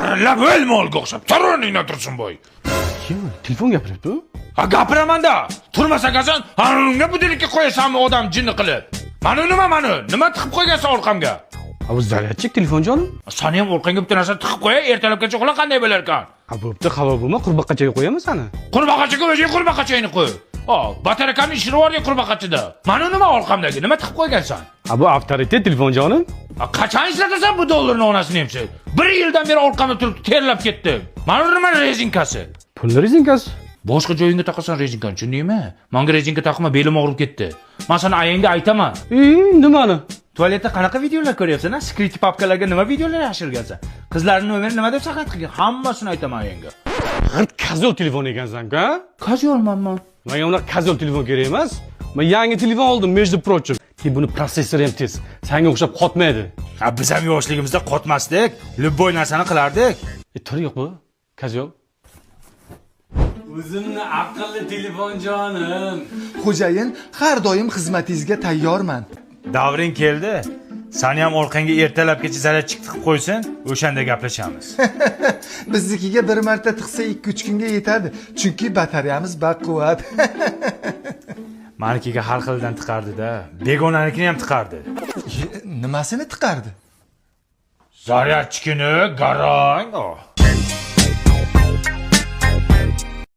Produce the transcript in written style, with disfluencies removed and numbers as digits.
Zarralab o'lmolga o'xshab. Tur o'rningdan tursin bo'y. Kim? Telefon gapiribdi-ku. Ha gapiraman-da. Turmasa qasan, unga budilikka qo'yasanmi odam jinni qilib? Mana nima tiqib qo'ygansan orqamga? Ha bu zaryadchik telefon jonim. Sani ham orqangga bitta narsa tiqib qo'y, ertalabgacha uxla qanday bo'lar ekan? Ha bo'pti, xabar bo'lma, qurbaqachaga qo'yamiz sani. Qurbaqachaga o'zi qurbaqachangni qo'y. Batarekamni ishini bor ya qurbaqachida. Mana nima orqamdagi? Nima tiqib qo'ygansan? Ha bu avtoritet telefon jonim. Qachon ishlatasan bu dollarni onasini hamsa? 1 yildan beri orqamda turib terlab ketdi. Mana nima rezinkasi? Pul rezinkasi. Boshqa joyingga taqasan rezinkani, tushundingmi? Menga rezinka taqma, belim og'rib ketdi. Men sana ayangga aytaman. Nimani? Tualetda qanaqa videolar ko'ryapsan? Secret papkalarga nima videolar yashirgansan? Qizlarning nomerini nima deb saqlat qilgan? Hammasini aytaman ayangga. G'irt kazol telefon ekansan-ku, ha? Kazolmanman. Menga unaqa kazol telefon kerak emas. Men yangi telefon oldim, между прочим. Ki buni protsessori ham tez. Senga o'xshab qotmaydi. Ha, biz ham yoshligimizda qotmasdik. Любой narsani qilardik. Turi yo'q bu? Kazol. O'zimni aqlli telefon jonim. Xo'jayin, har doim xizmatingizga tayyorman. Davring keldi. Seni ham orqangga ertalabgacha zaryadchik tiqib qo'ysin, o'shanda gaplashamiz. Biznikiga bir marta tiqsa 2-3 kunga yetadi, chunki batareyamiz baquvvat. Manikiga har xildan tiqardi-da. Begonanikini ham tiqardi. Nimasini tiqardi? Zaryadchikini garang.